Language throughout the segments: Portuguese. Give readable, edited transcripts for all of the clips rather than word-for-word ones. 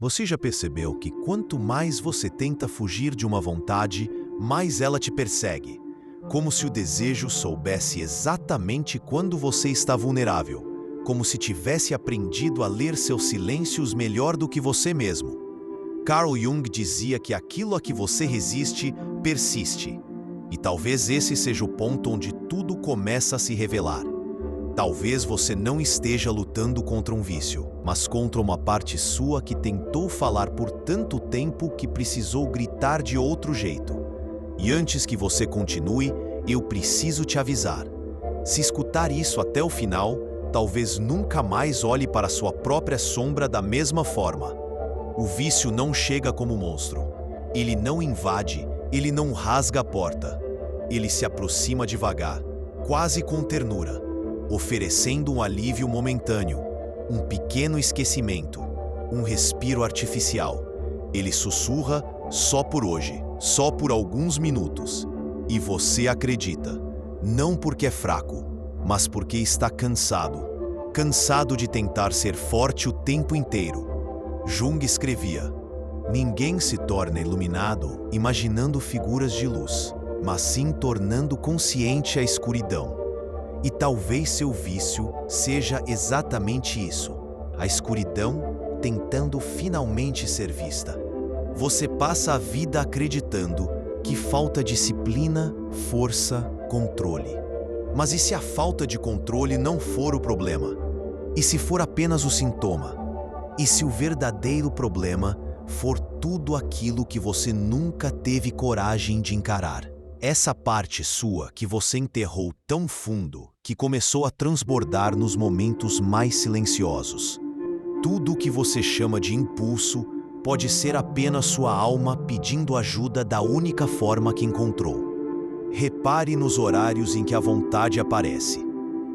Você já percebeu que quanto mais você tenta fugir de uma vontade, mais ela te persegue? Como se o desejo soubesse exatamente quando você está vulnerável, como se tivesse aprendido a ler seus silêncios melhor do que você mesmo. Carl Jung dizia que aquilo a que você resiste, persiste. E talvez esse seja o ponto onde tudo começa a se revelar. Talvez você não esteja lutando contra um vício, mas contra uma parte sua que tentou falar por tanto tempo que precisou gritar de outro jeito. E antes que você continue, eu preciso te avisar. Se escutar isso até o final, talvez nunca mais olhe para sua própria sombra da mesma forma. O vício não chega como monstro. Ele não invade, ele não rasga a porta. Ele se aproxima devagar, quase com ternura, oferecendo um alívio momentâneo, um pequeno esquecimento, um respiro artificial. Ele sussurra só por hoje, só por alguns minutos. E você acredita, não porque é fraco, mas porque está cansado. Cansado de tentar ser forte o tempo inteiro. Jung escrevia: ninguém se torna iluminado imaginando figuras de luz, mas sim tornando consciente a escuridão. E talvez seu vício seja exatamente isso, a escuridão tentando finalmente ser vista. Você passa a vida acreditando que falta disciplina, força, controle. Mas e se a falta de controle não for o problema? E se for apenas o sintoma? E se o verdadeiro problema for tudo aquilo que você nunca teve coragem de encarar? Essa parte sua que você enterrou tão fundo que começou a transbordar nos momentos mais silenciosos. Tudo o que você chama de impulso pode ser apenas sua alma pedindo ajuda da única forma que encontrou. Repare nos horários em que a vontade aparece.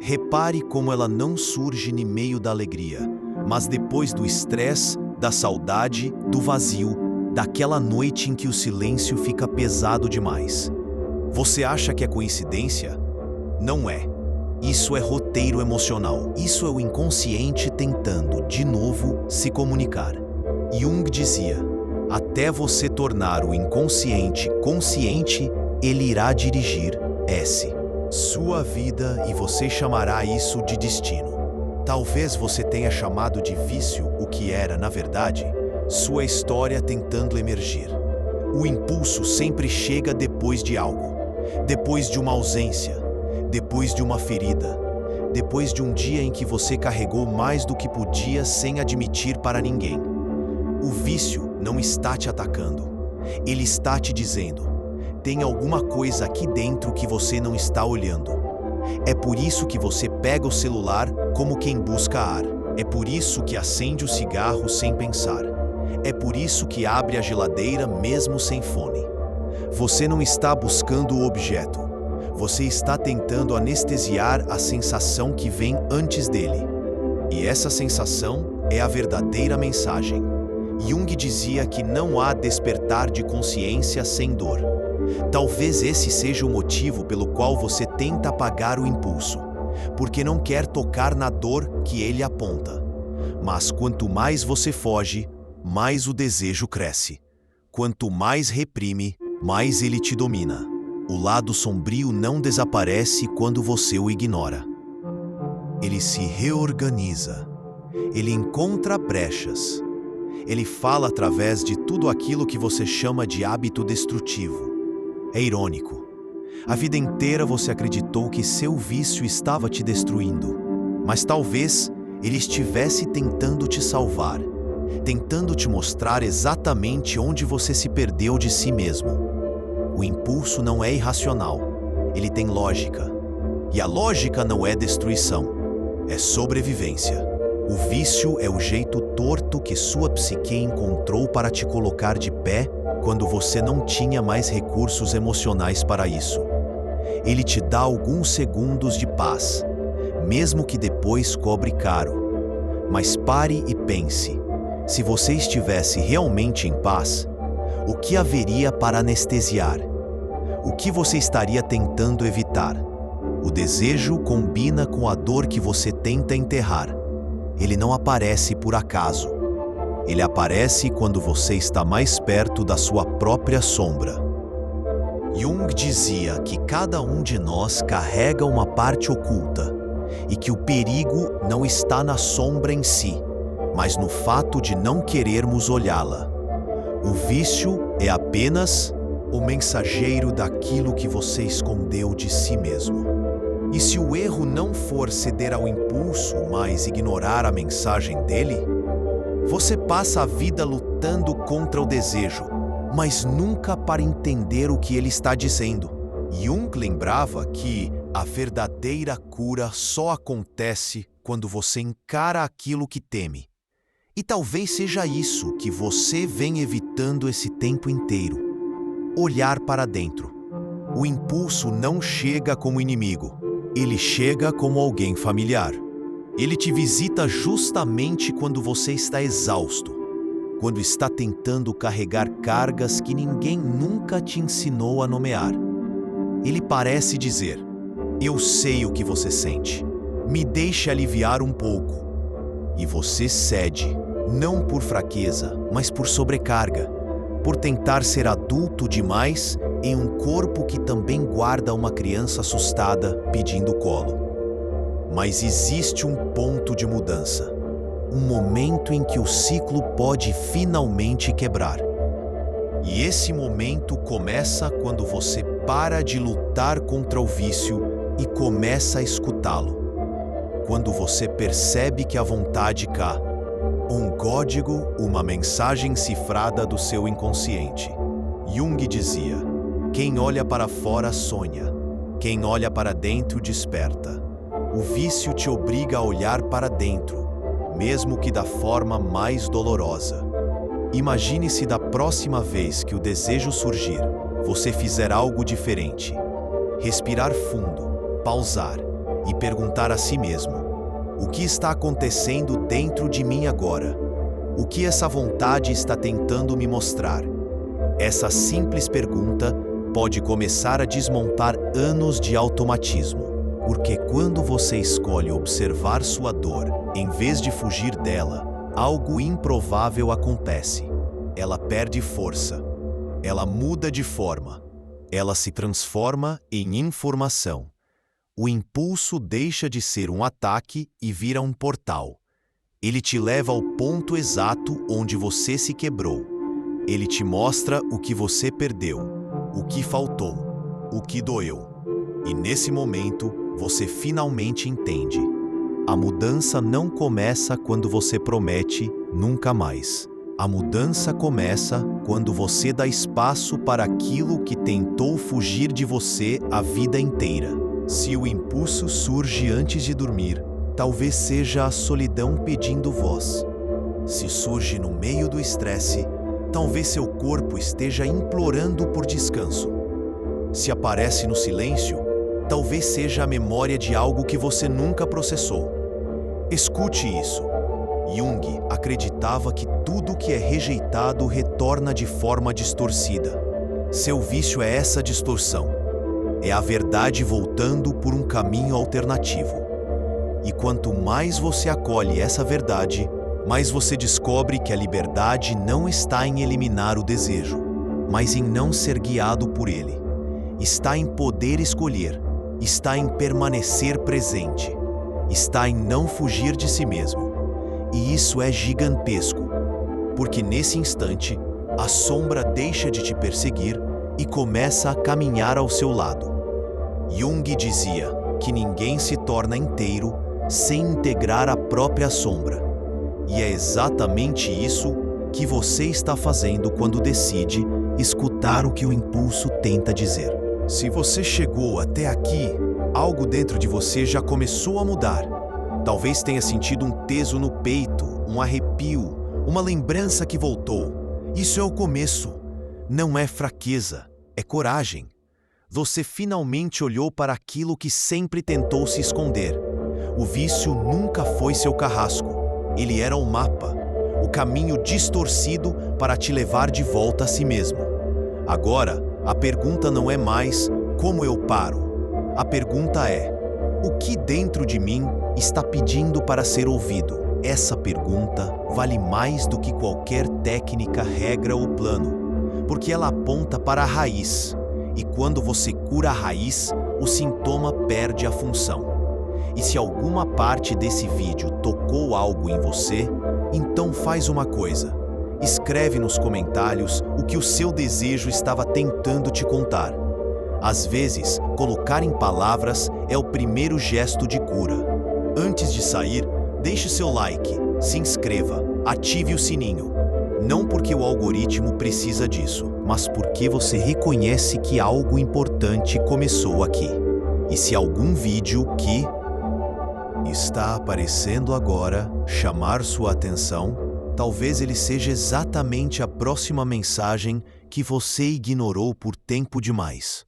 Repare como ela não surge no meio da alegria, mas depois do estresse, da saudade, do vazio, daquela noite em que o silêncio fica pesado demais. Você acha que é coincidência? Não é. Isso é roteiro emocional. Isso é o inconsciente tentando, de novo, se comunicar. Jung dizia: até você tornar o inconsciente consciente, ele irá dirigir sua vida e você chamará isso de destino. Talvez você tenha chamado de vício o que era, na verdade, sua história tentando emergir. O impulso sempre chega depois de algo. Depois de uma ausência, depois de uma ferida, depois de um dia em que você carregou mais do que podia sem admitir para ninguém. O vício não está te atacando. Ele está te dizendo: tem alguma coisa aqui dentro que você não está olhando. É por isso que você pega o celular como quem busca ar. É por isso que acende o cigarro sem pensar. É por isso que abre a geladeira mesmo sem fome. Você não está buscando o objeto. Você está tentando anestesiar a sensação que vem antes dele. E essa sensação é a verdadeira mensagem. Jung dizia que não há despertar de consciência sem dor. Talvez esse seja o motivo pelo qual você tenta apagar o impulso, porque não quer tocar na dor que ele aponta. Mas quanto mais você foge, mais o desejo cresce. Quanto mais reprime, mais ele te domina. O lado sombrio não desaparece quando você o ignora. Ele se reorganiza. Ele encontra brechas. Ele fala através de tudo aquilo que você chama de hábito destrutivo. É irônico. A vida inteira você acreditou que seu vício estava te destruindo, mas talvez ele estivesse tentando te salvar, tentando te mostrar exatamente onde você se perdeu de si mesmo. O impulso não é irracional, ele tem lógica. E a lógica não é destruição, é sobrevivência. O vício é o jeito torto que sua psique encontrou para te colocar de pé quando você não tinha mais recursos emocionais para isso. Ele te dá alguns segundos de paz, mesmo que depois cobre caro. Mas pare e pense, se você estivesse realmente em paz, o que haveria para anestesiar? O que você estaria tentando evitar? O desejo combina com a dor que você tenta enterrar. Ele não aparece por acaso. Ele aparece quando você está mais perto da sua própria sombra. Jung dizia que cada um de nós carrega uma parte oculta e que o perigo não está na sombra em si, mas no fato de não querermos olhá-la. O vício é apenas o mensageiro daquilo que você escondeu de si mesmo. E se o erro não for ceder ao impulso, mas ignorar a mensagem dele, você passa a vida lutando contra o desejo, mas nunca para entender o que ele está dizendo. Jung lembrava que a verdadeira cura só acontece quando você encara aquilo que teme. E talvez seja isso que você vem evitando esse tempo inteiro. Olhar para dentro. O impulso não chega como inimigo. Ele chega como alguém familiar. Ele te visita justamente quando você está exausto, quando está tentando carregar cargas que ninguém nunca te ensinou a nomear. Ele parece dizer: eu sei o que você sente, me deixe aliviar um pouco. E você cede, não por fraqueza, mas por sobrecarga, por tentar ser adulto demais em um corpo que também guarda uma criança assustada pedindo colo. Mas existe um ponto de mudança, um momento em que o ciclo pode finalmente quebrar. E esse momento começa quando você para de lutar contra o vício e começa a escutá-lo. Quando você percebe que a vontade cá, um código, uma mensagem cifrada do seu inconsciente. Jung dizia: quem olha para fora sonha, quem olha para dentro desperta. O vício te obriga a olhar para dentro, mesmo que da forma mais dolorosa. Imagine se da próxima vez que o desejo surgir, você fizer algo diferente. Respirar fundo, pausar e perguntar a si mesmo: o que está acontecendo dentro de mim agora? O que essa vontade está tentando me mostrar? Essa simples pergunta pode começar a desmontar anos de automatismo. Porque quando você escolhe observar sua dor, em vez de fugir dela, algo improvável acontece. Ela perde força. Ela muda de forma. Ela se transforma em informação. O impulso deixa de ser um ataque e vira um portal. Ele te leva ao ponto exato onde você se quebrou. Ele te mostra o que você perdeu, o que faltou, o que doeu. E nesse momento, você finalmente entende. A mudança não começa quando você promete nunca mais. A mudança começa quando você dá espaço para aquilo que tentou fugir de você a vida inteira. Se o impulso surge antes de dormir, talvez seja a solidão pedindo voz. Se surge no meio do estresse, talvez seu corpo esteja implorando por descanso. Se aparece no silêncio, talvez seja a memória de algo que você nunca processou. Escute isso. Jung acreditava que tudo que é rejeitado retorna de forma distorcida. Seu vício é essa distorção. É a verdade voltando por um caminho alternativo. E quanto mais você acolhe essa verdade, mais você descobre que a liberdade não está em eliminar o desejo, mas em não ser guiado por ele. Está em poder escolher, está em permanecer presente, está em não fugir de si mesmo. E isso é gigantesco, porque nesse instante, a sombra deixa de te perseguir e começa a caminhar ao seu lado. Jung dizia que ninguém se torna inteiro sem integrar a própria sombra. E é exatamente isso que você está fazendo quando decide escutar o que o impulso tenta dizer. Se você chegou até aqui, algo dentro de você já começou a mudar. Talvez tenha sentido um peso no peito, um arrepio, uma lembrança que voltou. Isso é o começo. Não é fraqueza, é coragem. Você finalmente olhou para aquilo que sempre tentou se esconder. O vício nunca foi seu carrasco. Ele era o mapa, o caminho distorcido para te levar de volta a si mesmo. Agora, a pergunta não é mais como eu paro. A pergunta é: o que dentro de mim está pedindo para ser ouvido? Essa pergunta vale mais do que qualquer técnica, regra ou plano, porque ela aponta para a raiz, e quando você cura a raiz, o sintoma perde a função. E se alguma parte desse vídeo tocou algo em você, então faz uma coisa. Escreve nos comentários o que o seu desejo estava tentando te contar. Às vezes, colocar em palavras é o primeiro gesto de cura. Antes de sair, deixe seu like, se inscreva, ative o sininho. Não porque o algoritmo precisa disso, mas porque você reconhece que algo importante começou aqui. E se algum vídeo que está aparecendo agora chamar sua atenção, talvez ele seja exatamente a próxima mensagem que você ignorou por tempo demais.